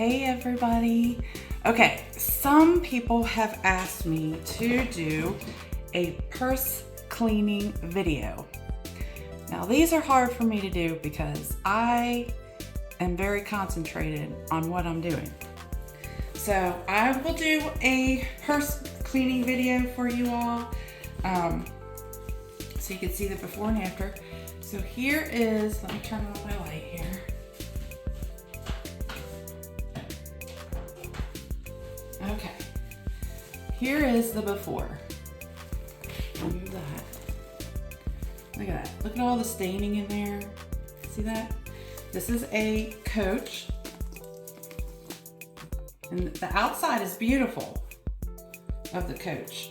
Hey everybody. Okay, some people have asked me to do a purse cleaning video. Now these are hard for me to do because I am very concentrated on what I'm doing. So I will do a purse cleaning video for you all, so you can see the before and after. So here is, let me turn on my light here. Okay, here is the before. Remove that. Look at that. Look at all the staining in there. See that? This is a Coach. And the outside is beautiful of the Coach.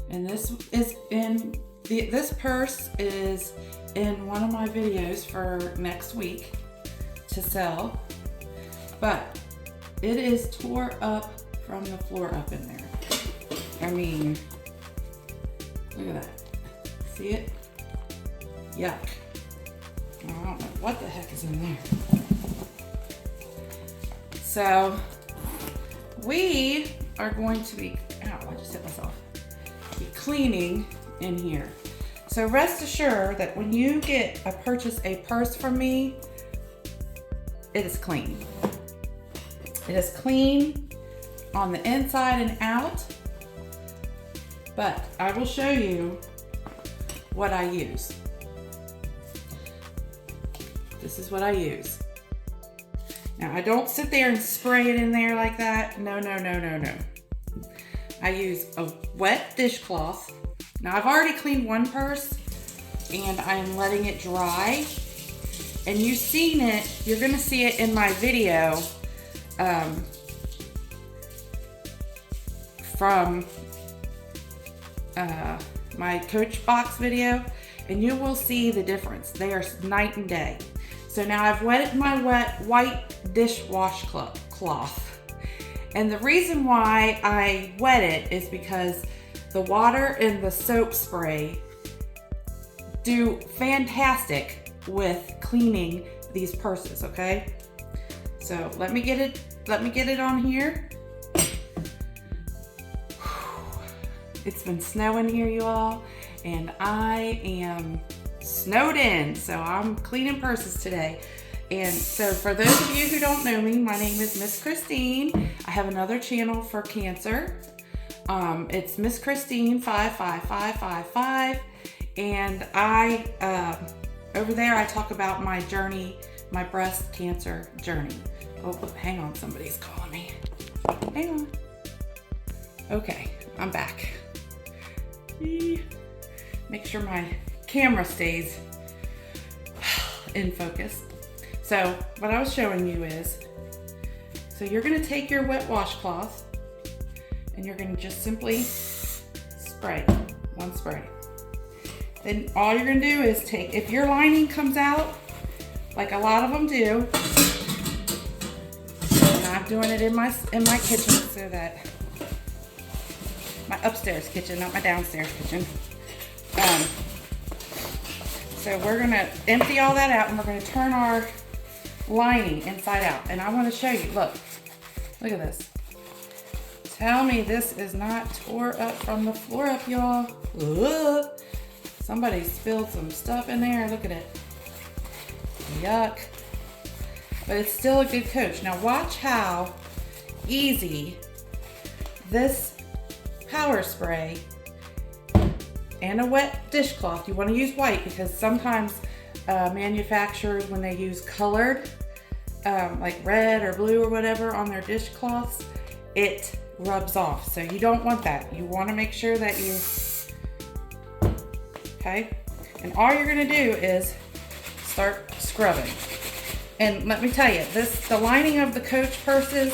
And this is in this purse is in one of my videos for next week to sell, but it is tore up from the floor up in there. I mean, look at that. See it? Yuck. I don't know what the heck is in there. So we are going to be, ow, I just hit myself, be cleaning in here. So rest assured that when you purchase a purse from me, it is clean. It is clean on the inside and out, but I will show you what I use. This is what I use. Now I don't sit there and spray it in there like that. No, no, no, no, no. I use a wet dishcloth. Now I've already cleaned one purse and I'm letting it dry. And you've seen it, you're gonna see it in my video from my Coach box video, and you will see the difference. They are night and day. So now I've wetted my white dishwash cloth. And the reason why I wet it is because the water and the soap spray do fantastic with cleaning these purses, okay? So let me get it on here. It's been snowing here, you all, and I am snowed in, so I'm cleaning purses today. And so for those of you who don't know me, my name is Miss Christine. I have another channel for cancer. It's Miss Christine 55555, and I over there I talk about my journey, my breast cancer journey. Oh, hang on, somebody's calling me. Hang on. Okay, I'm back. Make sure my camera stays in focus. So what I was showing you is, so you're gonna take your wet washcloth and you're gonna just simply spray, one spray. Then all you're gonna do is take, if your lining comes out, like a lot of them do, and I'm doing it in my kitchen so that, my upstairs kitchen, not my downstairs kitchen. So we're gonna empty all that out and we're gonna turn our lining inside out. And I wanna show you, look at this. Tell me this is not tore up from the floor up, y'all. Somebody spilled some stuff in there, look at it. Yuck. But it's still a good Coach. Now watch how easy this power spray and a wet dishcloth. You want to use white because sometimes manufacturers, when they use colored, like red or blue or whatever on their dishcloths, it rubs off. So you don't want that. You want to make sure that you, okay? And all you're going to do is start scrubbing. And let me tell you, the lining of the Coach purses,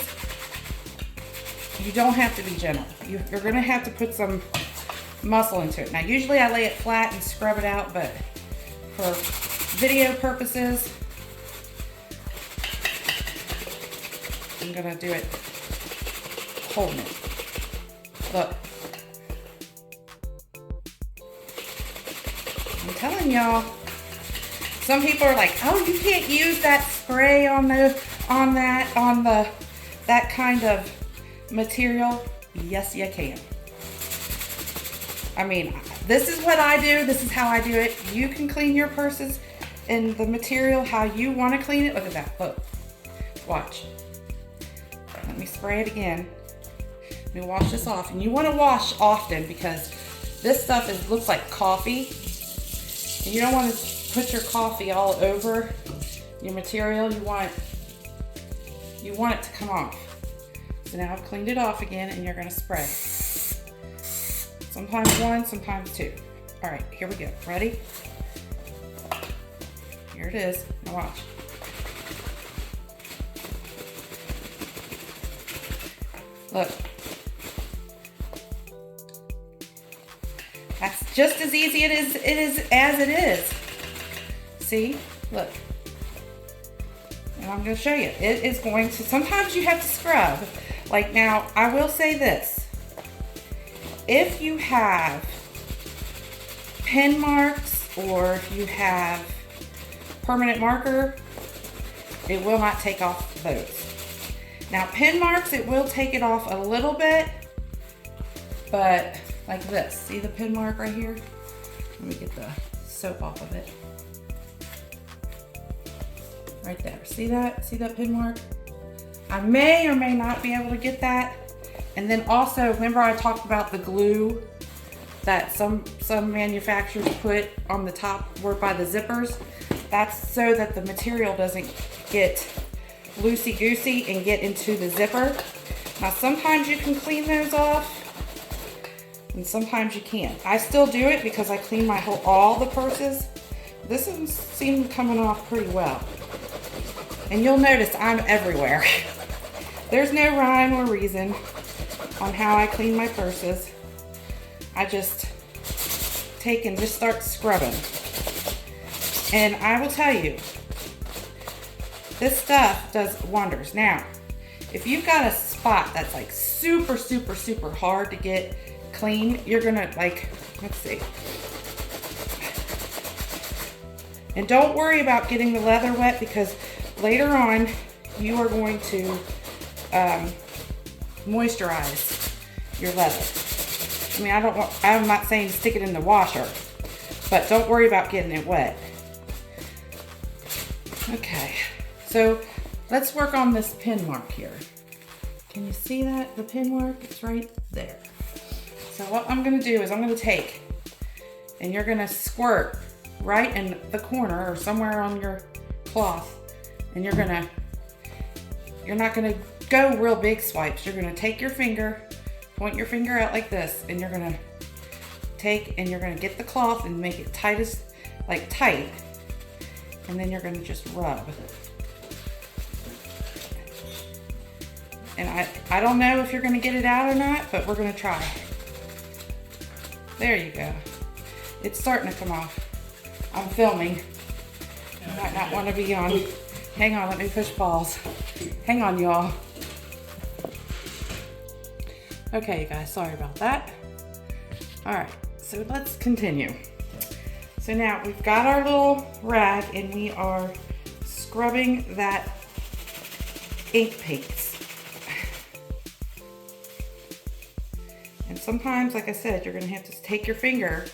you don't have to be gentle. You're gonna have to put some muscle into it. Now, usually I lay it flat and scrub it out, but for video purposes, I'm gonna do it holding it. Look. I'm telling y'all, some people are like, oh, you can't use that spray on on that kind of material? Yes, you can. I mean, this is what I do. This is how I do it. You can clean your purses and the material how you want to clean it. Look at that. Look. Watch. Let me spray it again. Let me wash this off. And you want to wash often because this stuff looks like coffee. And you don't want to put your coffee all over your material. You want it to come off. So now I've cleaned it off again, and you're going to spray. Sometimes one, sometimes two. All right, here we go. Ready? Here it is. Now watch. Look. That's just as easy as it is. See? Look. And I'm going to show you. It is going to, sometimes you have to scrub. Like now, I will say this. If you have pen marks or if you have permanent marker, it will not take off those. Now pen marks, it will take it off a little bit, but like this. See the pen mark right here? Let me get the soap off of it. Right there. See that? See that pen mark? I may or may not be able to get that. And then also, remember I talked about the glue that some manufacturers put on the top or by the zippers? That's so that the material doesn't get loosey-goosey and get into the zipper. Now sometimes you can clean those off and sometimes you can't. I still do it because I clean all the purses. This one seems coming off pretty well. And you'll notice I'm everywhere. There's no rhyme or reason on how I clean my purses. I just take and just start scrubbing. And I will tell you, this stuff does wonders. Now, if you've got a spot that's like super, super, super hard to get clean, you're gonna like, let's see. And don't worry about getting the leather wet because later on you are going to moisturize your leather. I mean, I'm not saying to stick it in the washer, but don't worry about getting it wet. Okay, so let's work on this pin mark here. Can you see that, the pin mark? It's right there. So what I'm gonna do is I'm gonna take, and you're gonna squirt right in the corner or somewhere on your cloth, and you're not gonna go real big swipes. You're gonna take your finger, point your finger out like this, and you're gonna take and you're gonna get the cloth and make it tight, and then you're gonna just rub. And I don't know if you're gonna get it out or not, but we're gonna try. There you go. It's starting to come off. I'm filming. You might not want to be on. Hang on, let me push pause. Hang on, y'all. Okay, you guys, sorry about that. All right, so let's continue. So now we've got our little rag and we are scrubbing that ink paste. And sometimes, like I said, you're gonna have to take your finger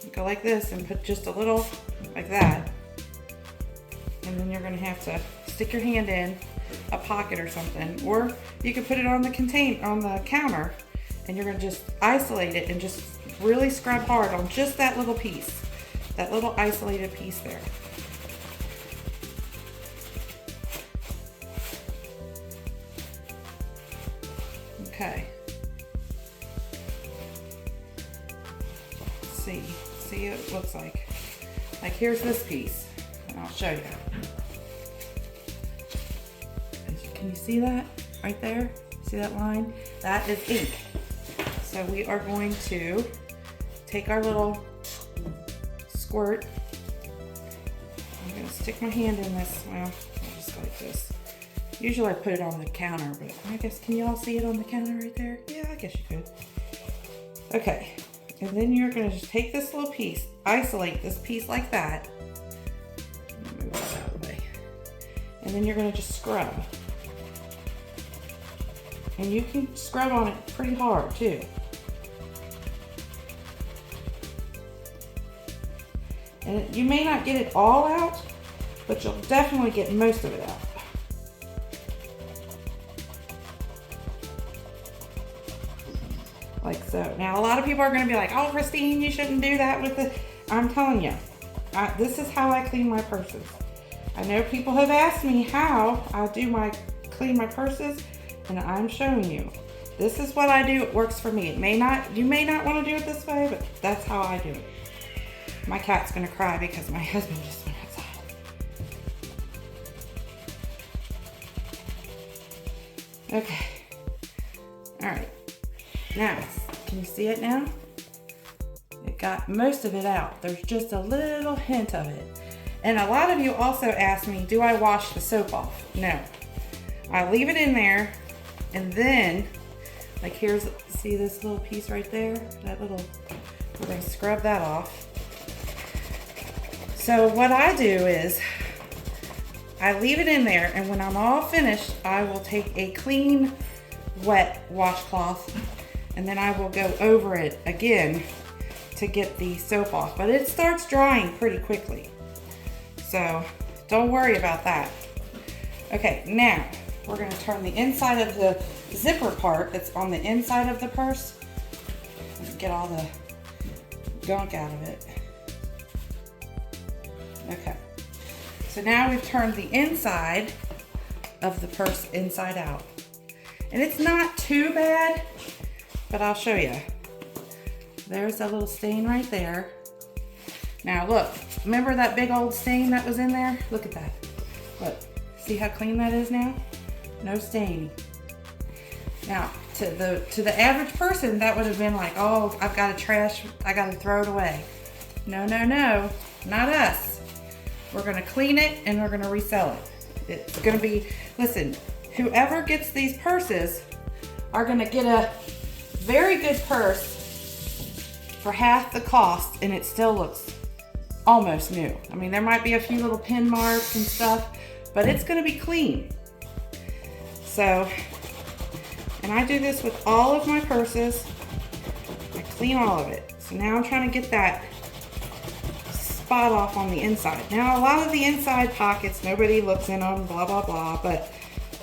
and go like this and put just a little like that. And then you're gonna have to stick your hand in a pocket or something, or you can put it on the counter, and you're gonna just isolate it and just really scrub hard on just that little piece, that little isolated piece there. Okay. See what it looks like. Like here's this piece, and I'll show you. Can you see that right there? See that line? That is ink. So we are going to take our little squirt. I'm gonna stick my hand in this. Well, I'll just go like this. Usually I put it on the counter, but I guess, can you all see it on the counter right there? Yeah, I guess you could. Okay, and then you're gonna just take this little piece, isolate this piece like that. Move this out of the way. and then you're gonna just scrub. And you can scrub on it pretty hard too. And you may not get it all out, but you'll definitely get most of it out. Like so. Now a lot of people are gonna be like, oh Christine, you shouldn't do that with the, I'm telling you, this is how I clean my purses. I know people have asked me how I do clean my purses, and I'm showing you. This is what I do, it works for me. You may not wanna do it this way, but that's how I do it. My cat's gonna cry because my husband just went outside. Okay, all right. Now, can you see it now? It got most of it out. There's just a little hint of it. And a lot of you also ask me, do I wash the soap off? No, I leave it in there, and then, like see this little piece right there? That little, we're gonna scrub that off. So what I do is, I leave it in there, and when I'm all finished, I will take a clean, wet washcloth, and then I will go over it again to get the soap off. But it starts drying pretty quickly, so don't worry about that. Okay, now we're gonna turn the inside of the zipper part that's on the inside of the purse. Get all the gunk out of it. Okay, so now we've turned the inside of the purse inside out. And it's not too bad, but I'll show you. There's that little stain right there. Now look, remember that big old stain that was in there? Look at that. Look, see how clean that is now? No stain. Now, to the average person, that would have been like, oh, I've got to trash, I got to throw it away. No, no, no, not us. We're gonna clean it and we're gonna resell it. It's gonna be, listen, whoever gets these purses are gonna get a very good purse for half the cost, and it still looks almost new. I mean, there might be a few little pin marks and stuff, but it's gonna be clean. So, and I do this with all of my purses. I clean all of it. So now I'm trying to get that spot off on the inside. Now a lot of the inside pockets, nobody looks in them, blah, blah, blah, but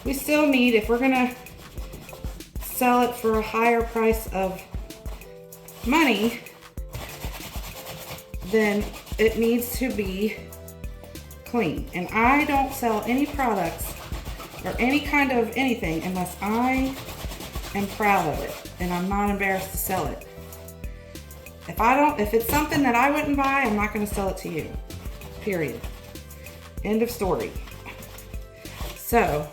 we still need, if we're gonna sell it for a higher price of money, then it needs to be clean. And I don't sell any products or any kind of anything unless I am proud of it and I'm not embarrassed to sell it. If it's something that I wouldn't buy, I'm not gonna sell it to you, period. End of story. So,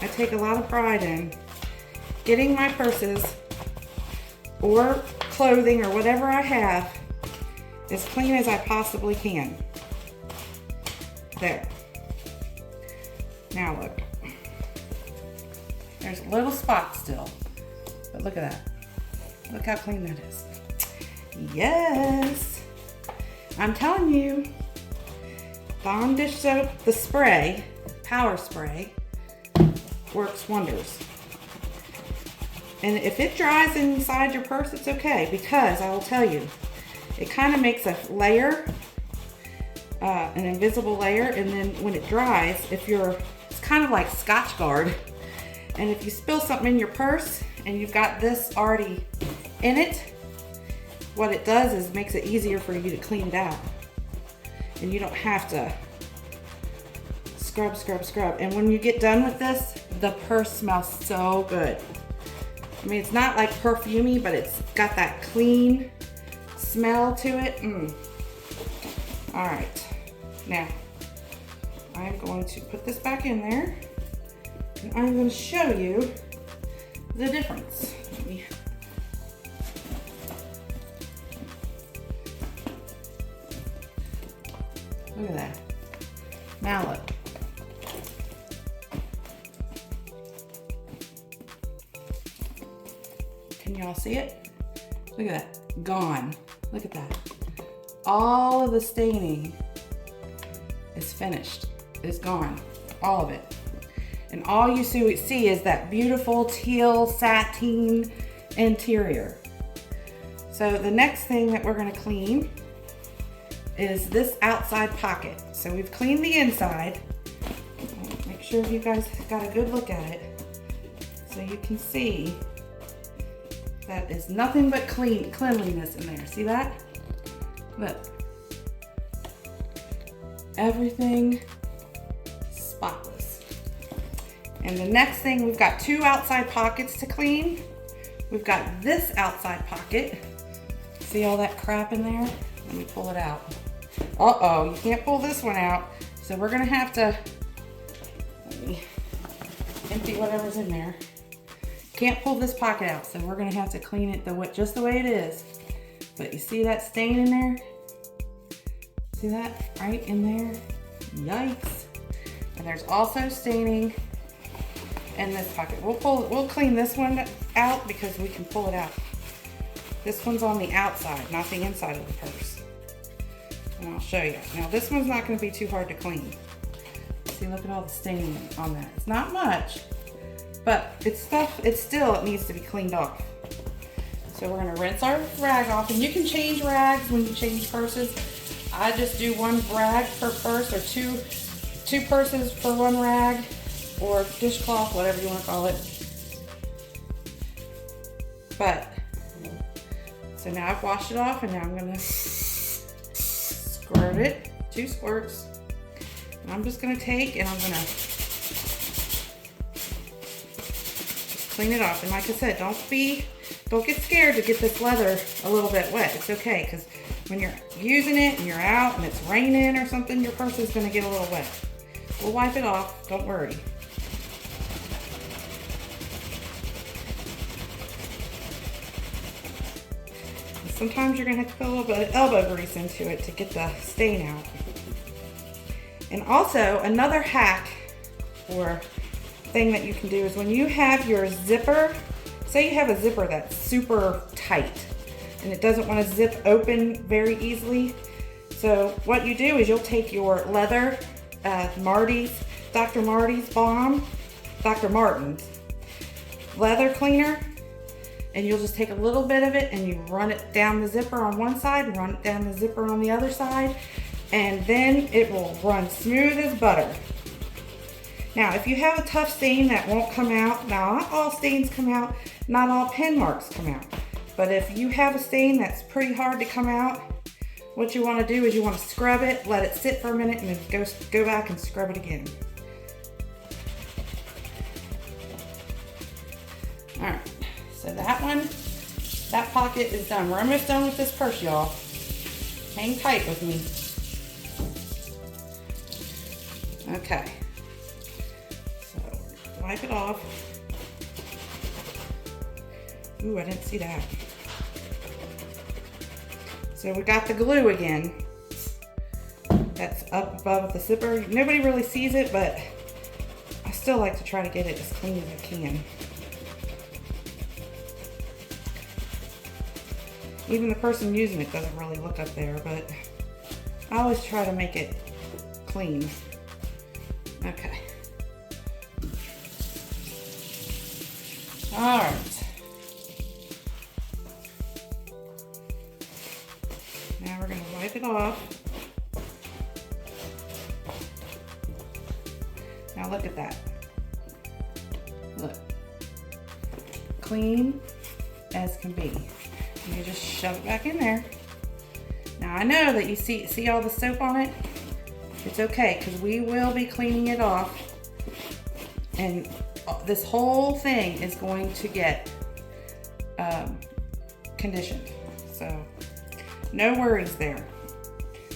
I take a lot of pride in getting my purses or clothing or whatever I have as clean as I possibly can. There. Now look. There's a little spot still, but look at that. Look how clean that is. Yes, I'm telling you, Dawn dish soap, the spray, power spray, works wonders. And if it dries inside your purse, it's okay, because I will tell you, it kind of makes a layer, an invisible layer, and then when it dries, it's kind of like Scotch Guard, and if you spill something in your purse and you've got this already in it, what it does is makes it easier for you to clean it out. And you don't have to scrub, scrub, scrub. And when you get done with this, the purse smells so good. I mean, it's not like perfumey, but it's got that clean smell to it. All right, now I'm going to put this back in there, and I'm going to show you the difference. Look at that. Now look. Can y'all see it? Look at that. Gone. Look at that. All of the staining is finished. It's gone. all of it. And all you see is that beautiful teal sateen interior. So the next thing that we're gonna clean is this outside pocket. So we've cleaned the inside. Make sure you guys got a good look at it so you can see that is nothing but cleanliness in there. See that? Look. Everything spotless. And the next thing, we've got two outside pockets to clean. We've got this outside pocket. See all that crap in there? Let me pull it out. Uh-oh, you can't pull this one out. So we're gonna have to, let me empty whatever's in there. Can't pull this pocket out, so we're gonna have to clean it just the way it is. But you see that stain in there? See that right in there? Yikes. And there's also staining in this pocket. We'll clean this one out because we can pull it out. This one's on the outside, not the inside of the purse. And I'll show you. Now this one's not gonna be too hard to clean. See, look at all the staining on that. It's not much, but it still needs to be cleaned off. So we're gonna rinse our rag off, and you can change rags when you change purses. I just do one rag per purse, or two purses for one rag, or dishcloth, whatever you want to call it. But, so now I've washed it off, and now I'm gonna squirt it, 2 squirts. And I'm just gonna take, and I'm gonna just clean it off. And like I said, don't get scared to get this leather a little bit wet. It's okay, because when you're using it and you're out and it's raining or something, your purse is gonna get a little wet. We'll wipe it off, don't worry. And sometimes you're gonna have to put a little bit of elbow grease into it to get the stain out. And also, another hack or thing that you can do is when you have your zipper, say you have a zipper that's super tight and it doesn't want to zip open very easily. So what you do is you'll take your leather, Dr. Martin's leather cleaner, and you'll just take a little bit of it and you run it down the zipper on one side, run it down the zipper on the other side, and then it will run smooth as butter. Now, if you have a tough stain that won't come out, now not all stains come out, not all pen marks come out, but if you have a stain that's pretty hard to come out, what you want to do is you want to scrub it, let it sit for a minute, and then go back and scrub it again. All right, so that pocket is done. We're almost done with this purse, y'all. Hang tight with me. Okay. Wipe it off. Ooh, I didn't see that. So we got the glue again. That's up above the zipper. Nobody really sees it, but I still like to try to get it as clean as I can. Even the person using it doesn't really look up there, but I always try to make it clean. Okay. All right. Now we're going to wipe it off. Now look at that. Look. Clean as can be. And you just shove it back in there. Now I know that you see all the soap on it. It's okay, because we will be cleaning it off. And this whole thing is going to get conditioned. So no worries there.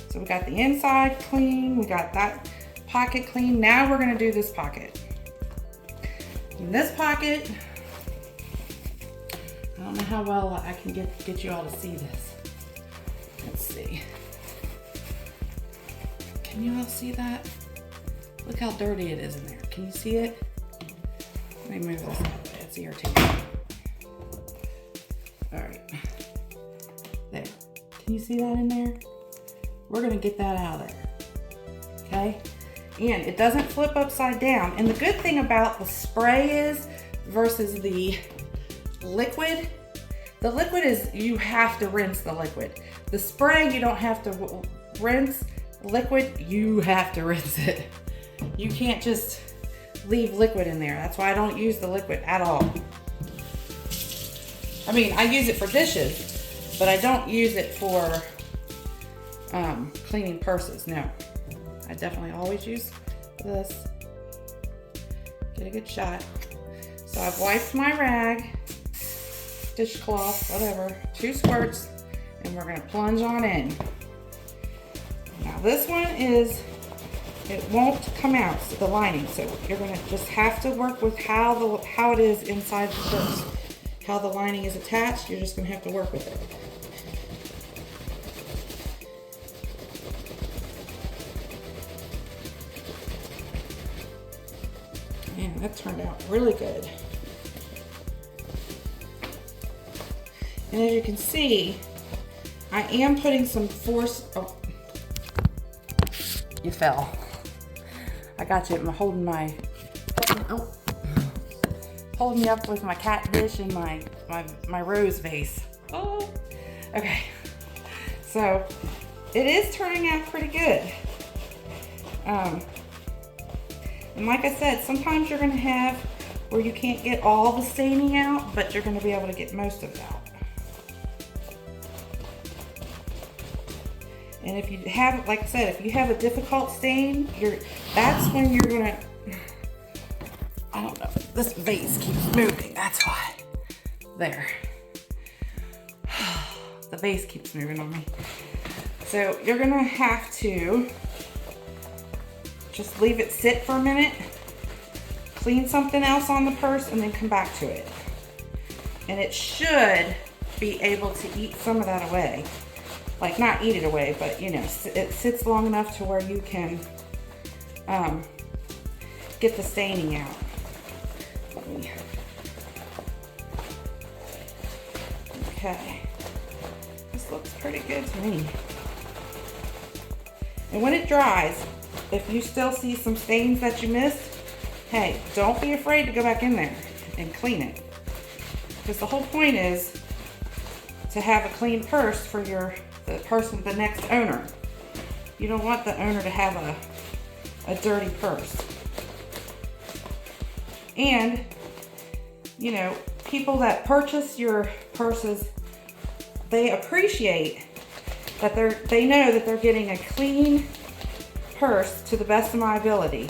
So we got the inside clean, we got that pocket clean. Now we're gonna do this pocket. In this pocket, I don't know how well I can get you all to see this. Let's see. Can you all see that? Look how dirty it is in there. Can you see it? Let me move this out. It's irritating. All right. There. Can you see that in there? We're gonna get that out of there. Okay? And it doesn't flip upside down. And the good thing about the spray is, versus the liquid is you have to rinse the liquid. The spray, you don't have to rinse. Liquid, you have to rinse it. You can't just leave liquid in there. That's why I don't use the liquid at all. I mean, I use it for dishes, but I don't use it for cleaning purses. No, I definitely always use this. Get a good shot. So I've wiped my rag, dishcloth, whatever, 2 squirts, and we're gonna plunge on in. Now this one is, it won't come out, so the lining, so you're gonna just have to work with how it is inside the purse. How the lining is attached, you're just gonna have to work with it. Man, that turned out really good. And as you can see, I am putting some force. Oh, you fell. I got you. I'm holding my. Oh, holding me up with my cat dish and my rose vase. Oh, okay. So it is turning out pretty good. And like I said, sometimes you're gonna have where you can't get all the staining out, but you're gonna be able to get most of it out. And if you have, like I said, if you have a difficult stain, that's when you're gonna, I don't know, this vase keeps moving, that's why. There. The vase keeps moving on me. So you're gonna have to just leave it sit for a minute, clean something else on the purse, and then come back to it. And it should be able to eat some of that away. Like, not eat it away, but you know, it sits long enough to where you can get the staining out. Okay, this looks pretty good to me. And when it dries, if you still see some stains that you missed, hey, don't be afraid to go back in there and clean it. Because the whole point is to have a clean purse for the next owner. You don't want the owner to have a dirty purse. And, you know, people that purchase your purses, they appreciate that they know that they're getting a clean purse to the best of my ability,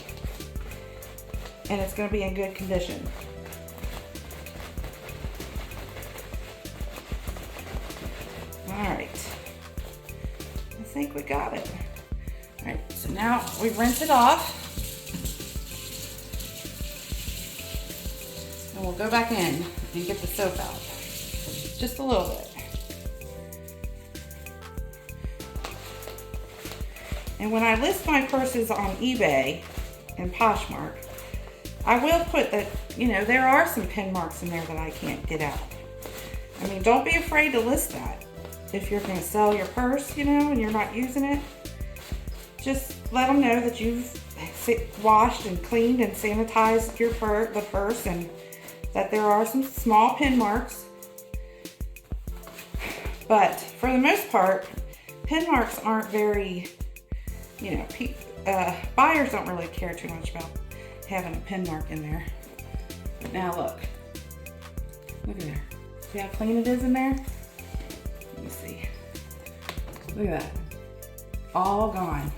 and it's going to be in good condition. All right, I think we got it. All right, so now we rinse it off, and we'll go back in and get the soap out, just a little bit. And when I list my purses on eBay and Poshmark, I will put that, you know, there are some pin marks in there that I can't get out. I mean, don't be afraid to list that. If you're going to sell your purse, you know, and you're not using it, just let them know that you've washed and cleaned and sanitized the purse, and that there are some small pin marks. But for the most part, pin marks aren't very, you know, buyers don't really care too much about having a pin mark in there. But now look at there. See how clean it is in there? Let me see. Look at that. All gone.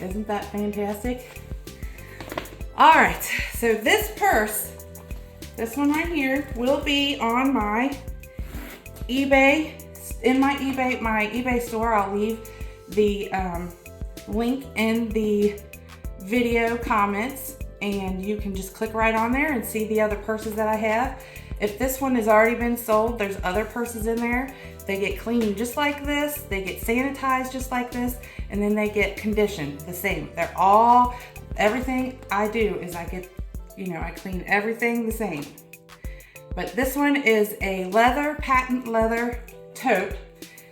Isn't that fantastic? All right, so this purse, this one right here, will be on my eBay, in my eBay store. I'll leave the link in the video comments, and you can just click right on there and see the other purses that I have. If this one has already been sold, there's other purses in there. They get cleaned just like this, they get sanitized just like this, and then they get conditioned the same. They're all, everything I do is I get, you know, I clean everything the same. But this one is a leather, patent leather tote.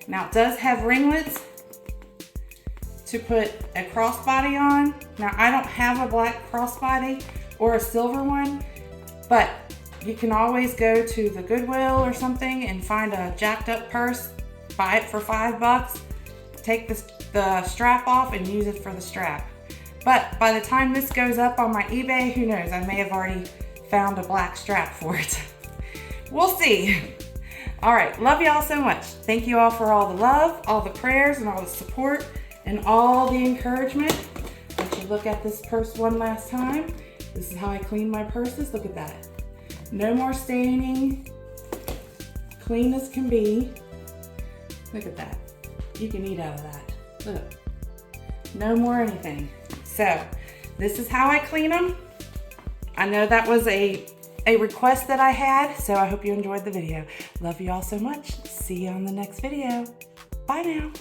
Now it does have ringlets to put a crossbody on. Now I don't have a black crossbody or a silver one, but you can always go to the Goodwill or something and find a jacked up purse, buy it for $5, take the strap off and use it for the strap. But by the time this goes up on my eBay, who knows, I may have already found a black strap for it. We'll see. All right, love y'all so much. Thank you all for all the love, all the prayers, and all the support, and all the encouragement. Let you look at this purse one last time. This is how I clean my purses. Look at that. No more staining. Clean as can be. Look at that. You can eat out of that. Look. No more anything. So, this is how I clean them. I know that was a request that I had, so I hope you enjoyed the video. Love you all so much. See you on the next video. Bye now.